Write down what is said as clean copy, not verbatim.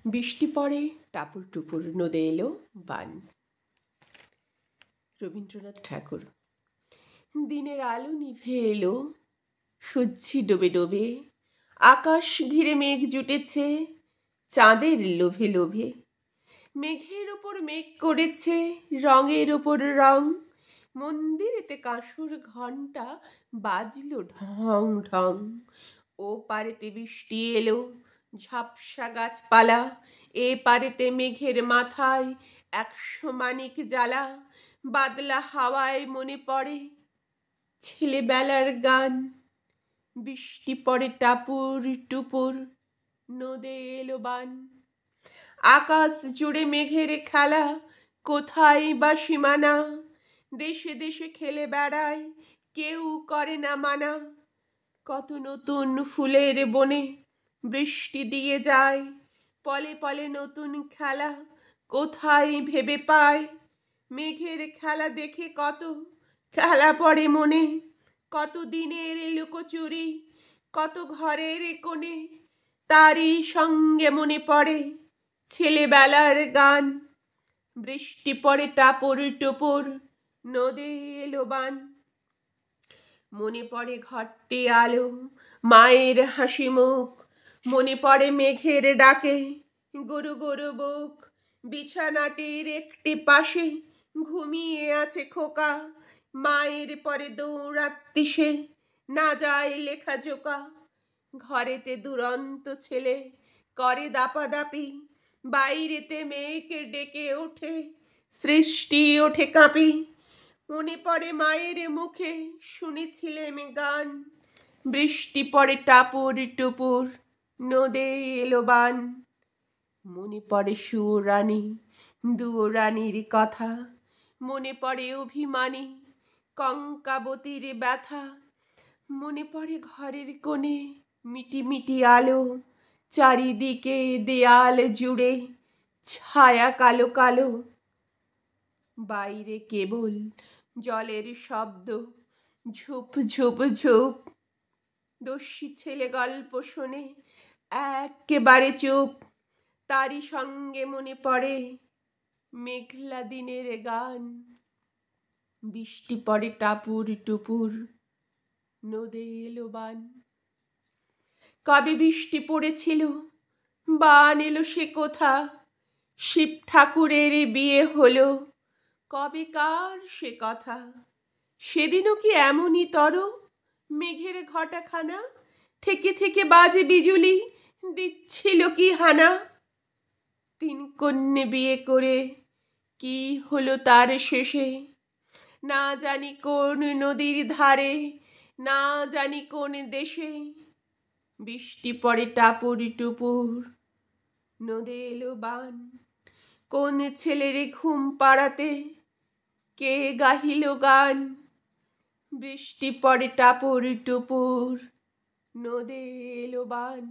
বৃষ্টি পড়ে টাপুর টুপুর নদে এলো বান। রবীন্দ্রনাথ ঠাকুর। দিনের আলো নিভে এলো, সূর্যি ডোবে ডোবে, আকাশ ঘিরে মেঘ জুটেছে চাঁদের লোভে লোভে। মেঘের ওপর মেঘ করেছে রঙের ওপর রং, মন্দিরেতে কাঁসুর ঘণ্টা বাজলো ঢং ঢং। ও পারেতে বৃষ্টি এলো, ঝাপসা গাছপালা, এ পারেতে মেঘের মাথায় 100 মানিক জ্বালা। বাদলা হাওয়ায় মনে পড়ে ছেলেবেলার গান। বৃষ্টি পড়ে টাপুর টুপুর নদে এলো বান। আকাশ জুড়ে মেঘের খেলা, কোথায় বা সীমানা, দেশে দেশে খেলে বেড়ায় কেউ করে না মানা। কত নতুন ফুলের বনে বৃষ্টি দিয়ে যায়, পলে পলে নতুন খেলা কোথায় ভেবে পায়। মেঘের খেলা দেখে কত খেলা পড়ে মনে, কত দিনের লুকোচুরি কত ঘরের কোণে, তারই সঙ্গে মনে পড়ে ছেলেবেলার গান। বৃষ্টি পড়ে টাপুর টুপুর নদে এলো বান। মনে পড়ে ঘরটে আলো, মায়ের হাসি মুখ, মনে পড়ে মেঘের ডাকে গরু গরু বুক। বিছানাটির একটি পাশে ঘুমিয়ে আছে খোকা, মায়ের পরে দৌড়াত্তি সে না যায় লেখা জোকা। ঘরেতে দুরন্ত ছেলে করে দাপাদাপি, বাইরেতে মেঘ ডেকে ওঠে সৃষ্টি ওঠে কাঁপি। মনে পড়ে মায়ের মুখে শুনেছিলেম গান। বৃষ্টি পড়ে টাপুর টুপুর নদে এলো বান। মনে পড়ে সুরানী দুরানীর কথা, মনে পড়ে অভিমানী কঙ্কাবতীর ব্যথা। মনে পড়ে ঘরের কোণে মিটি মিটি আলো, চারিদিকে দেয়াল জুড়ে ছায়া কালো কালো। বাইরে কেবল জলের শব্দ ঝুপ ঝুপ ঝুপ। দস্যি ছেলে গল্প শোনে একেবারে চুপ, তারই সঙ্গে মনে পড়ে মেঘলা দিনের গান। বৃষ্টি পড়ে টাপুর টুপুর নদে এলো বান। কবে বৃষ্টি পড়েছিল বান এলো সে কোথা, শিব ঠাকুরের বিয়ে হলো কবেকার সে কথা। সেদিনও কি এমনই তর মেঘের ঘটাখানা, থেকে থেকে বাজে বিজুলি দিচ্ছিল কি হানা। 3 কন্যে বিয়ে করে কি হলো তার শেষে, না জানি কোন নদীর ধারে না জানি কোন দেশে। বৃষ্টি পড়ে টাপুর টুপুর নদে এলো বান। কোন ছেলের ঘুম পাড়াতে কে গাহিল গান। বৃষ্টি পড়ে টাপুর টুপুর নদে এলো বান।